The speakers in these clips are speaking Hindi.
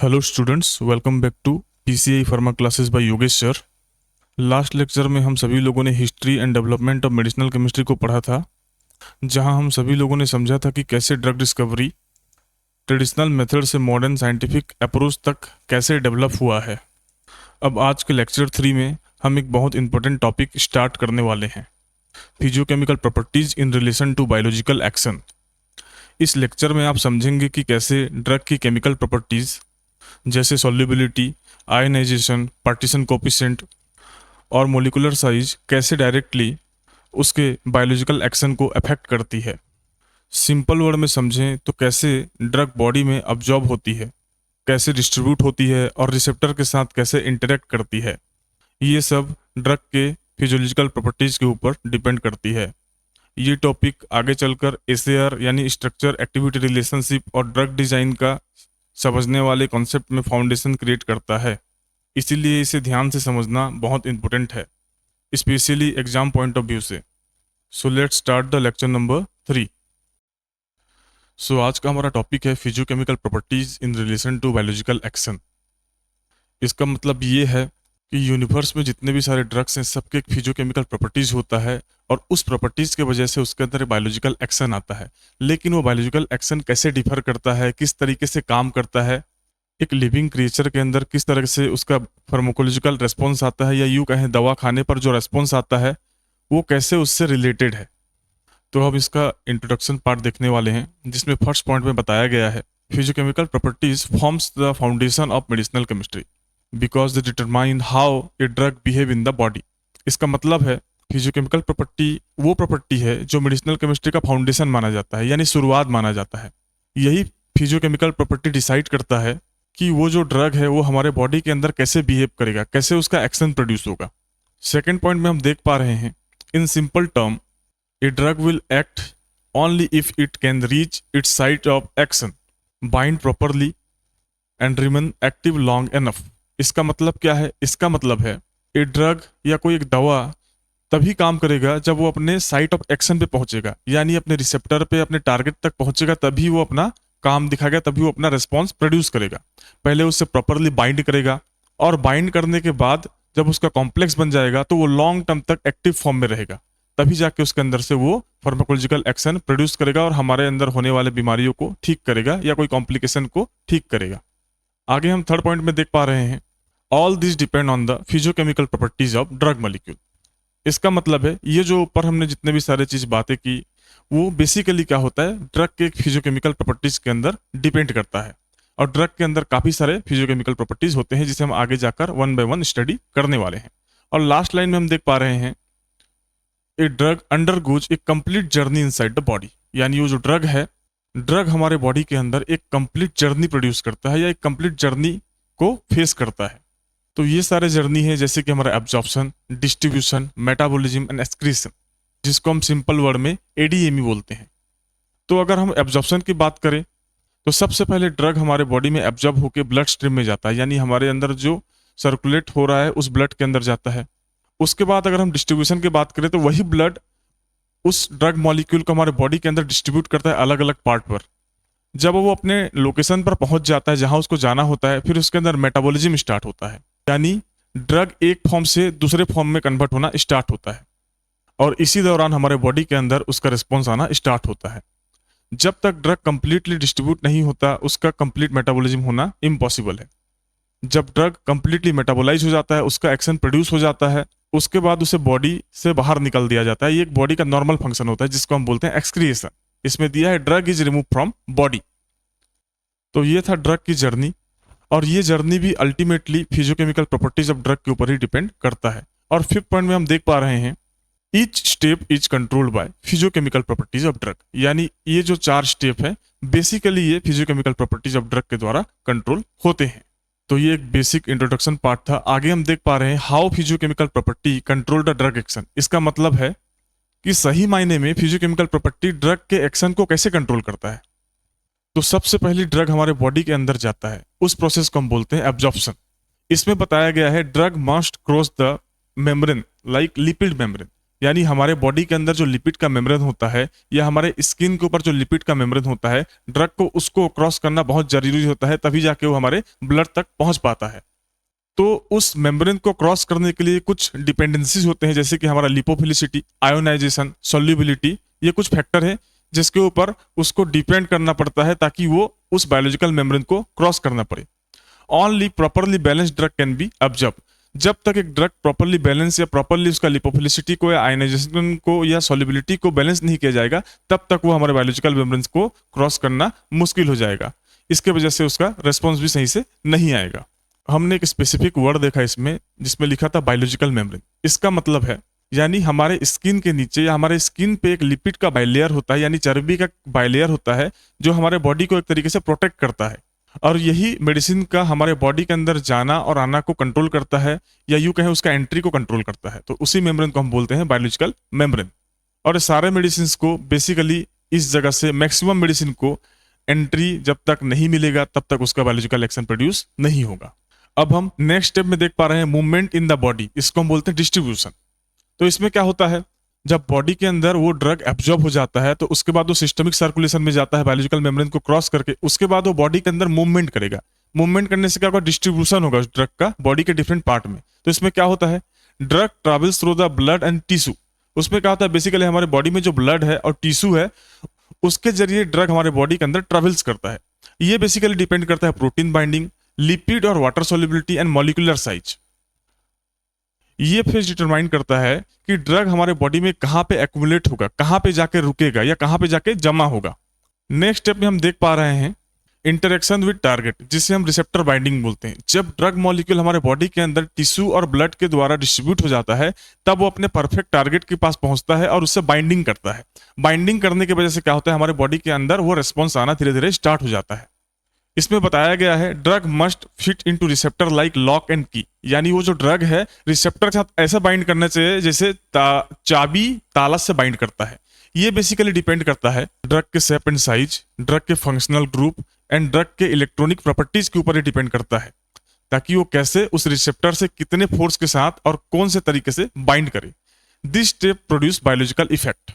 Hello students, welcome back to PCI pharma classes by Yogesh sir. Last lecture में हम सभी लोगों ने history and development of medicinal chemistry को पढ़ा था, जहां हम सभी लोगों ने समझा था कि कैसे ड्रग डिस्कवरी ट्रेडिशनल मेथड से मॉडर्न साइंटिफिक अप्रोच तक कैसे डेवलप हुआ है। अब आज के लेक्चर 3 में हम एक बहुत इंपॉर्टेंट टॉपिक स्टार्ट करने वाले हैं, physicochemical properties in relation to biological action. इस लेक्चर में आप समझेंगे कि कैसे ड्रग की केमिकल प्रॉपर्टीज जैसे सॉल्युबिलिटी, आयनाइजेशन, पार्टीशन कोफिशिएंट और मोलिकुलर साइज कैसे डायरेक्टली उसके बायोलॉजिकल एक्शन को अफेक्ट करती है। सिंपल वर्ड में समझें तो कैसे ड्रग बॉडी में अब्जॉर्ब होती है, कैसे डिस्ट्रीब्यूट होती है और रिसेप्टर के साथ कैसे इंटरेक्ट करती है। ये सब ड्रग के फिजियोलॉजिकल प्रॉपर्टीज के ऊपर डिपेंड करती है। ये टॉपिक आगे चलकर एसएआर यानी स्ट्रक्चर एक्टिविटी रिलेशनशिप और ड्रग डिजाइन का समझने वाले कॉन्सेप्ट में फाउंडेशन क्रिएट करता है, इसीलिए इसे ध्यान से समझना बहुत इंपॉर्टेंट है, specially exam point of view से। So let's start the lecture number 3। सो आज का हमारा टॉपिक है physiochemical properties in relation to biological action. इसका मतलब ये है कि यूनिवर्स में जितने भी सारे ड्रग्स हैं सबके एक फिजियोकेमिकल प्रॉपर्टीज होता है और उस प्रॉपर्टीज के वजह से उसके अंदर बायोलॉजिकल एक्शन आता है। लेकिन वो बायोलॉजिकल एक्शन कैसे डिफर करता है, किस तरीके से काम करता है, एक लिविंग क्रिएचर के अंदर किस तरह से उसका फार्माकोलॉजिकल रेस्पॉन्स आता है, या यूँ कहें दवा खाने पर जो रेस्पॉन्स आता है वो कैसे उससे रिलेटेड है। तो हम इसका इंट्रोडक्शन पार्ट देखने वाले हैं, जिसमें फर्स्ट पॉइंट में बताया गया है physiochemical properties forms the foundation of medicinal chemistry because they determine how a drug behave in the body. इसका मतलब है फिजियोकेमिकल प्रॉपर्टी वो प्रॉपर्टी है जो मेडिसिनल केमिस्ट्री का फाउंडेशन माना जाता है, यानी शुरुआत माना जाता है। यही फिजियोकेमिकल प्रॉपर्टी डिसाइड करता है कि वो जो ड्रग है वो हमारे बॉडी के अंदर कैसे बिहेव करेगा, कैसे उसका एक्शन प्रोड्यूस होगा। सेकेंड पॉइंट में हम देख पा रहे हैं, in simple term a drug will act only if it can reach its site of action, bind properly and remain active long enough. इसका मतलब क्या है? इसका मतलब है ए ड्रग या कोई एक दवा तभी काम करेगा जब वो अपने साइट ऑफ एक्शन पे पहुंचेगा, यानी अपने रिसेप्टर पे, अपने टारगेट तक पहुंचेगा, तभी वो अपना काम दिखाएगा, तभी वो अपना रिस्पॉन्स प्रोड्यूस करेगा। पहले उससे प्रॉपरली बाइंड करेगा और बाइंड करने के बाद जब उसका कॉम्प्लेक्स बन जाएगा तो वो लॉन्ग टर्म तक एक्टिव फॉर्म में रहेगा, तभी जाके उसके अंदर से वो फार्माकोलॉजिकल एक्शन प्रोड्यूस करेगा और हमारे अंदर होने वाले बीमारियों को ठीक करेगा या कोई कॉम्प्लिकेशन को ठीक करेगा। आगे हम थर्ड पॉइंट में देख पा रहे हैं, all this depend on the physicochemical properties of drug molecule. इसका मतलब है ये जो ऊपर हमने जितने भी सारे चीज बातें की वो बेसिकली क्या होता है, ड्रग के फिजियोकेमिकल प्रॉपर्टीज के अंदर डिपेंड करता है। और ड्रग के अंदर काफी सारे फिजियोकेमिकल प्रॉपर्टीज होते हैं जिसे हम आगे जाकर वन बाय वन स्टडी करने वाले हैं। और लास्ट लाइन में हम देख पा रहे हैं, a drug undergoes A complete journey inside the body, यानी वो जो ड्रग है, ड्रग हमारे बॉडी के अंदर एक कंप्लीट जर्नी प्रोड्यूस करता है या एक कंप्लीट जर्नी को फेस करता है। तो ये सारे जर्नी है जैसे कि हमारा absorption, distribution, metabolism and excretion, जिसको हम सिंपल वर्ड में एडीएमई बोलते हैं। तो अगर हम एब्जॉर्प्शन की बात करें तो सबसे पहले ड्रग हमारे बॉडी में एब्जॉर्ब होकर ब्लड स्ट्रीम में जाता है, यानी हमारे अंदर जो सर्कुलेट हो रहा है उस ब्लड के अंदर जाता है। उसके बाद अगर हम डिस्ट्रीब्यूशन की बात करें तो वही ब्लड उस ड्रग मॉलिक्यूल को हमारे बॉडी के अंदर डिस्ट्रीब्यूट करता है अलग अलग पार्ट पर। जब वो अपने लोकेशन पर पहुंच जाता है जहां उसको जाना होता है, फिर उसके अंदर मेटाबॉलिज्म स्टार्ट होता है, यानी ड्रग एक फॉर्म से दूसरे फॉर्म में कन्वर्ट होना स्टार्ट होता है। और इसी दौरान हमारे बॉडी के अंदर उसका रिस्पॉन्स आना स्टार्ट होता है। जब तक ड्रग कंप्लीटली डिस्ट्रीब्यूट नहीं होता उसका कंप्लीट मेटाबॉलिज्म होना इम्पॉसिबल है। जब ड्रग कंप्लीटली मेटाबोलाइज हो जाता है, उसका एक्शन प्रोड्यूस हो जाता है, उसके बाद उसे बॉडी से बाहर निकल दिया जाता है। ये एक बॉडी का नॉर्मल फंक्शन होता है जिसको हम बोलते हैं एक्सक्रिएशन। इसमें दिया है drug is remove from body. तो ये था ड्रग की जर्नी, और ये जर्नी भी ultimately physicochemical properties of drug के ऊपर ही डिपेंड करता है। और फिफ्थ पॉइंट में हम देख पा रहे हैं, each step is controlled by physicochemical properties of drug, यानी ये जो 4 स्टेप है बेसिकली ये फिजियोकेमिकल प्रॉपर्टीज ऑफ ड्रग के द्वारा कंट्रोल होते हैं। तो ये एक बेसिक इंट्रोडक्शन पार्ट था। आगे हम देख पा रहे हैं how physicochemical property control the drug action. इसका मतलब है कि सही मायने में फिजियोकेमिकल प्रॉपर्टी ड्रग के एक्शन को कैसे कंट्रोल करता है। तो सबसे पहली ड्रग हमारे बॉडी के अंदर जाता है, उस प्रोसेस को हम बोलते हैं एब्जॉर्प्शन। इसमें बताया गया है drug must cross the membrane like lipid membrane, यानी हमारे बॉडी के अंदर जो लिपिड का मेम्ब्रेन होता है या हमारे स्किन के ऊपर जो लिपिड का मेम्ब्रेन होता है, ड्रग को उसको क्रॉस करना बहुत जरूरी होता है, तभी जाके वो हमारे ब्लड तक पहुंच पाता है। तो उस मेम्ब्रेन को क्रॉस करने के लिए कुछ डिपेंडेंसीज होते हैं, जैसे कि हमारा लिपोफिलिसिटी, आयोनाइजेशन, सॉल्युबिलिटी, ये कुछ फैक्टर है जिसके ऊपर उसको डिपेंड करना पड़ता है ताकि वो उस बायोलॉजिकल मेम्ब्रेन को क्रॉस करना पड़े। Only properly balanced drug can be observe. जब तक एक ड्रग प्रॉपरली बैलेंस या प्रॉपरली उसका लिपोफिलिसिटी को या आयनाइजेशन को या सॉल्युबिलिटी को बैलेंस नहीं किया जाएगा, तब तक वो हमारे बायोलॉजिकल मेम्ब्रेन को क्रॉस करना मुश्किल हो जाएगा। इसके वजह से उसका रेस्पॉन्स भी सही से नहीं आएगा। हमने एक स्पेसिफिक वर्ड देखा इसमें जिसमें लिखा था बायोलॉजिकल मेम्ब्रेन। इसका मतलब है यानी हमारे स्किन के नीचे या हमारे स्किन पे एक लिपिड का बाइलेयर होता है, यानी चर्बी का बाइलेयर होता है जो हमारे बॉडी को एक तरीके से प्रोटेक्ट करता है, और यही मेडिसिन का हमारे बॉडी के अंदर जाना और आना को कंट्रोल करता है, या यूं कहें उसका एंट्री को कंट्रोल करता है। तो उसी मेम्ब्रेन को हम बोलते हैं बायोलॉजिकल मेम्ब्रेन। और सारे मेडिसिन को बेसिकली इस जगह से मैक्सिमम मेडिसिन को एंट्री जब तक नहीं मिलेगा तब तक उसका बायोलॉजिकल एक्शन प्रोड्यूस नहीं होगा। अब हम नेक्स्ट स्टेप में देख पा रहे हैं मूवमेंट इन द बॉडी, इसको हम बोलते हैं डिस्ट्रीब्यूशन। तो इसमें क्या होता है, जब बॉडी के अंदर वो ड्रग एब्जॉर्ब हो जाता है तो उसके बाद वो सिस्टमिक सर्कुलेशन में जाता है बायोलॉजिकल मेम्ब्रेन को क्रॉस करके, उसके बाद वो बॉडी के अंदर मूवमेंट करेगा। मूवमेंट करने से क्या होगा, डिस्ट्रीब्यूशन होगा उस ड्रग का बॉडी के डिफरेंट पार्ट में। तो इसमें क्या होता है, drug travels through the blood and tissue. उसमें क्या होता है, बेसिकली हमारे बॉडी में जो ब्लड है और टिश्यू है उसके जरिए ड्रग हमारे बॉडी के अंदर ट्रेवल्स करता है। ये बेसिकली डिपेंड करता है प्रोटीन बाइंडिंग, लिपिड और water solubility and molecular size. ये फेज डिटरमाइन करता है कि ड्रग हमारे बॉडी में कहां पे एक्युमुलेट होगा, कहां पे जाके रुकेगा या कहां पे जाके जमा होगा। नेक्स्ट स्टेप में हम देख पा रहे हैं इंटरेक्शन विद टारगेट, जिसे हम रिसेप्टर बाइंडिंग बोलते हैं। जब ड्रग मॉलिक्यूल हमारे बॉडी के अंदर टिश्यू और ब्लड के द्वारा डिस्ट्रीब्यूट हो जाता है तब वो अपने परफेक्ट टारगेट के पास पहुंचता है और उससे बाइंडिंग करता है। बाइंडिंग करने की वजह से क्या होता है, हमारे बॉडी के अंदर वो रिस्पॉन्स आना धीरे धीरे स्टार्ट हो जाता है। इसमें बताया गया है drug must fit into receptor like lock and की, यानी वो जो ड्रग है रिसेप्टर के साथ ऐसा बाइंड करना चाहिए जैसे चाबी ताला से बाइंड करता है। ये बेसिकली डिपेंड करता है ड्रग के शेप एंड साइज, ड्रग के फंक्शनल ग्रुप एंड ड्रग के इलेक्ट्रॉनिक प्रॉपर्टीज के ऊपर ही डिपेंड करता है, ताकि वो कैसे उस रिसेप्टर से कितने फोर्स के साथ और कौन से तरीके से बाइंड करे। This step produce biological effect,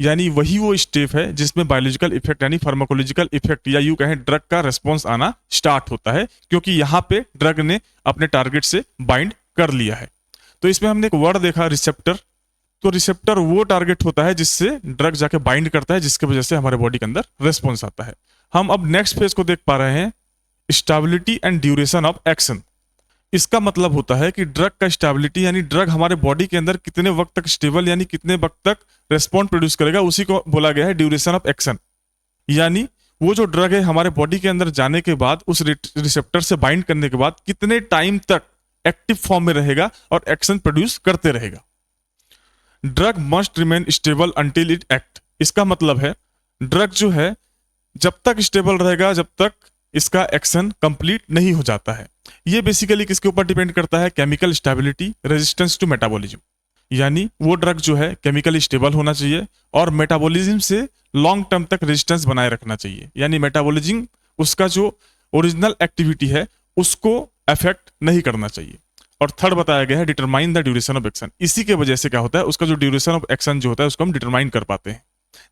यानी वही वो स्टेप है जिसमें बायोलॉजिकल इफेक्ट यानी फार्माकोलॉजिकल इफेक्ट या यूं कहें ड्रग का रेस्पॉन्स आना स्टार्ट होता है, क्योंकि यहाँ पे ड्रग ने अपने टारगेट से बाइंड कर लिया है। तो इसमें हमने एक वर्ड देखा रिसेप्टर। तो रिसेप्टर वो टारगेट होता है जिससे ड्रग जाके बाइंड करता है, जिसकी वजह से हमारे बॉडी के अंदर रेस्पॉन्स आता है। हम अब नेक्स्ट फेज को देख पा रहे हैं stability and duration of action. इसका मतलब होता है कि ड्रग का स्टेबिलिटी यानी ड्रग हमारे बॉडी के अंदर कितने वक्त तक स्टेबल यानी कितने वक्त तक रेस्पॉन्ड प्रोड्यूस करेगा, उसी को बोला गया है ड्यूरेशन ऑफ एक्शन। यानी वो जो ड्रग है हमारे बॉडी के अंदर जाने के बाद उस रिसेप्टर से बाइंड करने के बाद कितने टाइम तक एक्टिव फॉर्म में रहेगा और एक्शन प्रोड्यूस करते रहेगा। Drug must remain stable until it act. इसका मतलब है ड्रग जो है जब तक स्टेबल रहेगा जब तक इसका एक्शन कंप्लीट नहीं हो जाता है। ये बेसिकली किसके ऊपर डिपेंड करता है, chemical stability, resistance to metabolism. यानी वो ड्रग जो है केमिकली स्टेबल होना चाहिए और मेटाबॉलिज्म से लॉन्ग टर्म तक रेजिस्टेंस बनाए रखना चाहिए, यानी मेटाबॉलिज्म उसका जो ओरिजिनल एक्टिविटी है उसको अफेक्ट नहीं करना चाहिए। और थर्ड बताया गया है determine the duration of action. इसी के वजह से क्या होता है, उसका जो ड्यूरेशन ऑफ एक्शन जो होता है उसको हम डिटरमाइन कर पाते हैं।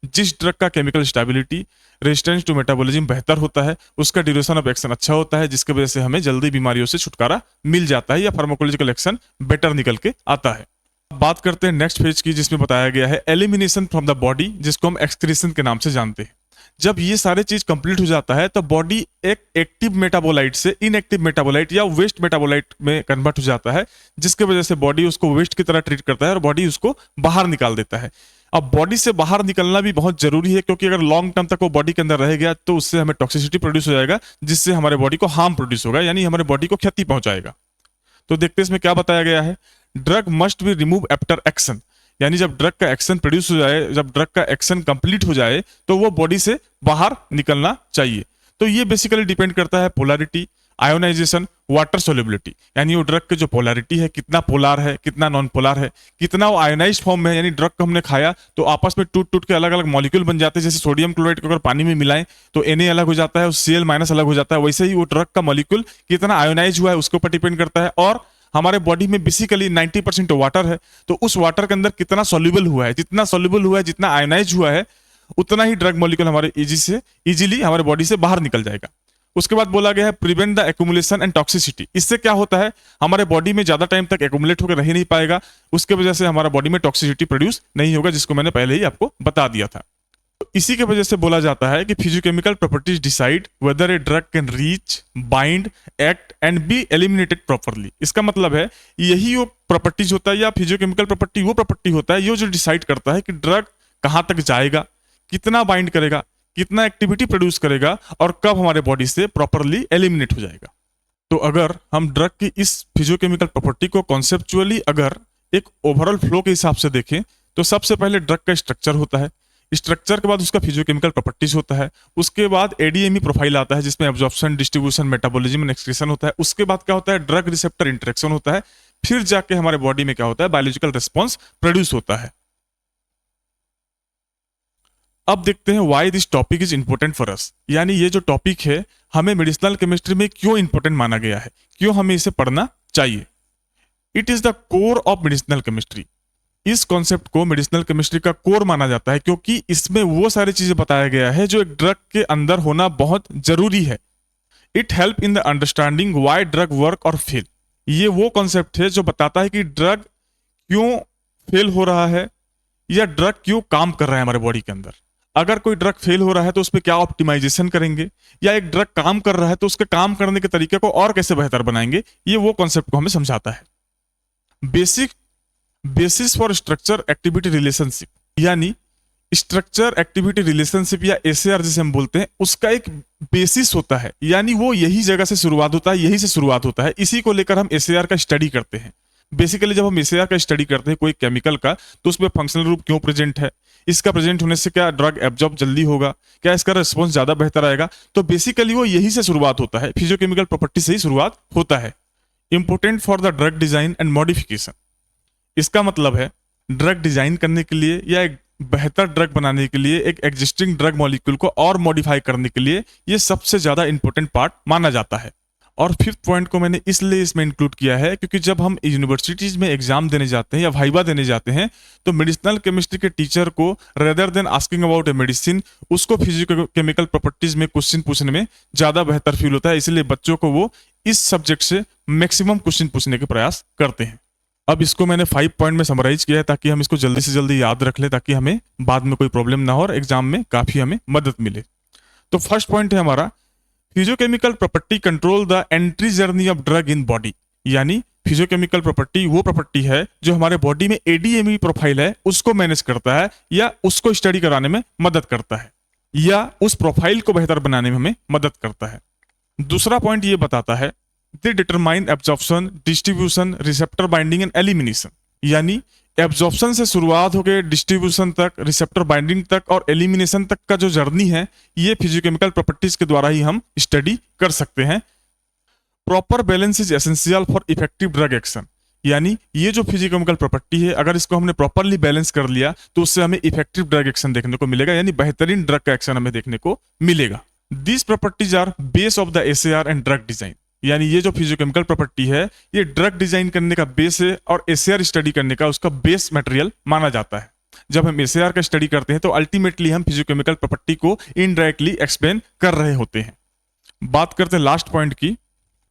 जिस ड्रग का chemical stability, resistance to metabolism बेहतर होता है उसका ड्यूरेशन ऑफ एक्शन अच्छा होता है, जिसकी वजह से हमें जल्दी बीमारियों से छुटकारा मिल जाता है या फार्माकोलॉजिकल एक्शन बेटर निकल के आता है। बात करते हैं नेक्स्ट फेज की, जिसमें बताया गया है एलिमिनेशन फ्रॉम द बॉडी, जिसको हम एक्सक्रीशन के नाम से जानते हैं। जब ये सारे चीज कंप्लीट हो जाता है तो बॉडी एक एक्टिव मेटाबोलाइट से इनएक्टिव मेटाबोलाइट या वेस्ट मेटाबोलाइट में कन्वर्ट हो जाता है, जिसकी वजह से बॉडी उसको वेस्ट की तरह ट्रीट करता है और बॉडी उसको बाहर निकाल देता है। अब बॉडी से बाहर निकलना भी बहुत जरूरी है, क्योंकि अगर लॉन्ग टर्म तक वो बॉडी के अंदर रह गया तो उससे हमें टॉक्सिसिटी प्रोड्यूस हो जाएगा, जिससे हमारे बॉडी को हार्म प्रोड्यूस होगा, यानी हमारे बॉडी को क्षति पहुंचाएगा। तो देखते हैं इसमें क्या बताया गया है। Drug must be remove after action, यानी जब ड्रग का एक्शन प्रोड्यूस हो जाए, जब ड्रग का एक्शन कंप्लीट हो जाए तो वो बॉडी से बाहर निकलना चाहिए। तो ये बेसिकली डिपेंड करता है पोलैरिटी, आयोनाइजेशन, वाटर सोल्युबिलिटी, यानी वो ड्रग की जो पोलैरिटी है कितना पोलार है कितना नॉन पोलार है, कितना वो आयोनाइज्ड फॉर्म में है, यानी ड्रग को हमने खाया तो आपस में टूट टूट के अलग अलग मॉलिक्यूल बन जाते हैं। जैसे सोडियम क्लोराइड को अगर पानी में मिलाएं तो Na अलग हो जाता है और Cl- अलग हो जाता है, वैसे ही वो ड्रग का मॉलिक्यूल कितना आयोनाइज हुआ है उसके ऊपर डिपेंड करता है। और हमारे बॉडी में बेसिकली 90% वाटर है, तो उस वाटर के अंदर कितना सॉल्युबल हुआ है, जितना सॉल्युबल हुआ है, जितना आयोनाइज हुआ है, उतना ही ड्रग मॉलिक्यूल हमारे इजीली हमारे बॉडी से बाहर निकल जाएगा। उसके बाद बोला गया है prevent the accumulation and toxicity. इससे क्या होता है, हमारे बॉडी में ज्यादा टाइम तक एक्यूमुलेट होकर रह ही नहीं पाएगा, उसके वजह से हमारा बॉडी में टॉक्सिसिटी प्रोड्यूस नहीं होगा, जिसको मैंने पहले ही आपको बता दिया था। तो इसी के वजह से बोला जाता है कि physicochemical properties decide whether a drug can reach, bind, act and be eliminated properly. इसका मतलब है यही वो प्रॉपर्टीज होता है, या फिजियोकेमिकल प्रॉपर्टी वो प्रॉपर्टी होता है ये जो डिसाइड करता है कि ड्रग कहां तक जाएगा, कितना बाइंड करेगा, कितना एक्टिविटी प्रोड्यूस करेगा और कब हमारे बॉडी से प्रॉपरली एलिमिनेट हो जाएगा। तो अगर हम ड्रग की इस फिजियोकेमिकल प्रॉपर्टी को कॉन्सेप्चुअली अगर एक ओवरऑल फ्लो के हिसाब से देखें, तो सबसे पहले ड्रग का स्ट्रक्चर होता है, स्ट्रक्चर के बाद उसका फिजियोकेमिकल प्रॉपर्टीज होता है, उसके बाद एडीएमई प्रोफाइल आता है जिसमें absorption, distribution, metabolism and excretion होता है, उसके बाद क्या होता है ड्रग रिसेप्टर इंटरेक्शन होता है, फिर जाके हमारे बॉडी में क्या होता है बायोलॉजिकल रिस्पॉन्स प्रोड्यूस होता है। अब देखते हैं why this topic is important for us, यानी ये जो टॉपिक है हमें मेडिसिनल केमिस्ट्री में क्यों इंपॉर्टेंट माना गया है, क्यों हमें इसे पढ़ना चाहिए। It is the core of medicinal chemistry. इस कॉन्सेप्ट को मेडिसिनल केमिस्ट्री का कोर माना जाता है क्योंकि इसमें वो सारी चीजें बताया गया है जो एक ड्रग के अंदर होना बहुत जरूरी है। It help in the understanding why drug work और फेल। ये वो कॉन्सेप्ट है जो बताता है कि ड्रग क्यों फेल हो रहा है या ड्रग क्यों काम कर रहा है हमारे बॉडी के अंदर। अगर कोई ड्रग फेल हो रहा है तो उस पर क्या ऑप्टिमाइजेशन करेंगे, या एक ड्रग काम कर रहा है तो उसके काम करने के तरीके को और कैसे बेहतर बनाएंगे, ये वो कॉन्सेप्ट को हमें समझाता है। Basis for structure activity relationship, यानी स्ट्रक्चर एक्टिविटी रिलेशनशिप या एसएआर जिसे हम बोलते हैं, उसका एक बेसिस होता है, यानी वो यही जगह से शुरुआत होता है, यही से शुरुआत होता है। इसी को लेकर हम एसएआर का स्टडी करते हैं। बेसिकली जब हम एसएआर का स्टडी करते हैं कोई केमिकल का, तो उसमें फंक्शनल रूप क्यों प्रेजेंट है, इसका प्रेजेंट होने से क्या ड्रग एब्जॉर्ब जल्दी होगा, क्या इसका रिस्पॉन्स ज्यादा बेहतर आएगा। तो बेसिकली वो यही से शुरुआत होता है, फिजियोकेमिकल प्रॉपर्टी से ही शुरुआत होता है। Important for the drug design and modification. इसका मतलब है ड्रग डिजाइन करने के लिए या एक बेहतर ड्रग बनाने के लिए, एक एग्जिस्टिंग ड्रग मॉलिक्यूल को और मॉडिफाई करने के लिए ये सबसे ज्यादा इंपॉर्टेंट पार्ट माना जाता है। और फिफ्थ पॉइंट को मैंने इसलिए इसमें इंक्लूड किया है क्योंकि जब हम यूनिवर्सिटीज में एग्जाम देने जाते हैं या वाइवा देने जाते हैं, तो मेडिसिनल केमिस्ट्री के टीचर को rather than asking about a medicine, उसको फिजियोकेमिकल प्रॉपर्टीज में क्वेश्चन पूछने में ज्यादा बेहतर फील होता है। इसलिए बच्चों को वो इस सब्जेक्ट से मैक्सिमम क्वेश्चन पूछने के प्रयास करते हैं। अब इसको मैंने 5 पॉइंट में समराइज किया है ताकि हम इसको जल्दी से जल्दी याद रख लें, ताकि हमें बाद में कोई प्रॉब्लम ना हो और एग्जाम में काफी हमें मदद मिले। तो फर्स्ट पॉइंट है हमारा physicochemical property control the entry journey of drug in body, यानी फिजियोकेमिकल प्रॉपर्टी वो प्रॉपर्टी है जो हमारे बॉडी में एडीएमई प्रोफाइल है उसको मैनेज करता है, या उसको स्टडी कराने में मदद करता है, या उस प्रोफाइल को बेहतर बनाने में हमें मदद करता है। दूसरा पॉइंट ये बताता है they determine absorption, distribution, receptor binding and elimination, यानी एब्जॉर्प्शन से शुरुआत होकर डिस्ट्रीब्यूशन तक, रिसेप्टर बाइंडिंग तक और एलिमिनेशन तक का जो जर्नी है, ये फिजियोकेमिकल प्रॉपर्टीज के द्वारा ही हम स्टडी कर सकते हैं। Proper balance is essential for effective drug action, यानी ये जो फिजियोकेमिकल प्रॉपर्टी है अगर इसको हमने प्रॉपरली बैलेंस कर लिया तो उससे हमें इफेक्टिव ड्रग एक्शन देखने को मिलेगा, यानी बेहतरीन ड्रग का एक्शन हमें देखने को मिलेगा। These properties are base of the SAR and drug design, यानी ये जो फिजियोकेमिकल प्रॉपर्टी है ये ड्रग डिजाइन करने का बेस है और एसएआर स्टडी करने का उसका बेस मटेरियल माना जाता है। जब हम एसएआर का स्टडी करते हैं तो अल्टीमेटली हम फिजियोकेमिकल प्रॉपर्टी को इनडायरेक्टली एक्सप्लेन कर रहे होते हैं। बात करते हैं लास्ट पॉइंट की।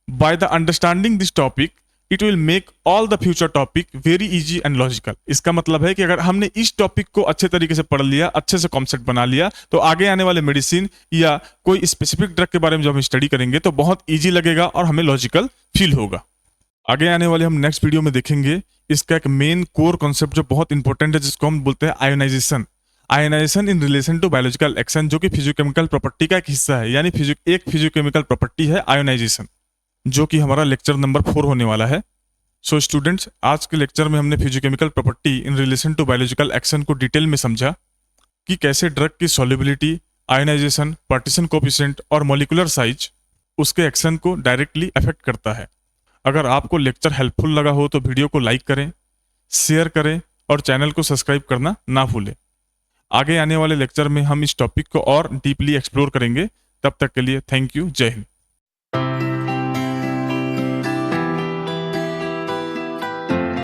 By the understanding this topic it will make all the future topic very easy and logical. इसका मतलब है कि अगर हमने इस टॉपिक को अच्छे तरीके से पढ़ लिया, अच्छे से कॉन्सेप्ट बना लिया, तो आगे आने वाले मेडिसिन या कोई स्पेसिफिक ड्रग के बारे में जब हम स्टडी करेंगे तो बहुत इजी लगेगा और हमें लॉजिकल फील होगा। आगे आने वाले हम नेक्स्ट वीडियो में देखेंगे इसका एक मेन कोर कॉन्सेप्ट जो बहुत इंपॉर्टेंट है, जिसको हम बोलते हैं ionisation. Ionisation in relation to biological action, जो कि फिजियोकेमिकल प्रॉपर्टी का एक हिस्सा है, यानी एक फिजियोकेमिकल प्रॉपर्टी है आयोनाइजेशन, जो कि हमारा लेक्चर नंबर 4 होने वाला है। सो स्टूडेंट्स, आज के लेक्चर में हमने physicochemical property in relation to biological action को डिटेल में समझा कि कैसे ड्रग की सॉल्युबिलिटी, आयोनाइजेशन, पार्टीशन कोएफिशिएंट और मॉलिक्यूलर साइज उसके एक्शन को डायरेक्टली अफेक्ट करता है। अगर आपको लेक्चर हेल्पफुल लगा हो तो वीडियो को लाइक करें, शेयर करें और चैनल को सब्सक्राइब करना ना भूलें। आगे आने वाले लेक्चर में हम इस टॉपिक को और डीपली एक्सप्लोर करेंगे। तब तक के लिए थैंक यू, जय हिंद।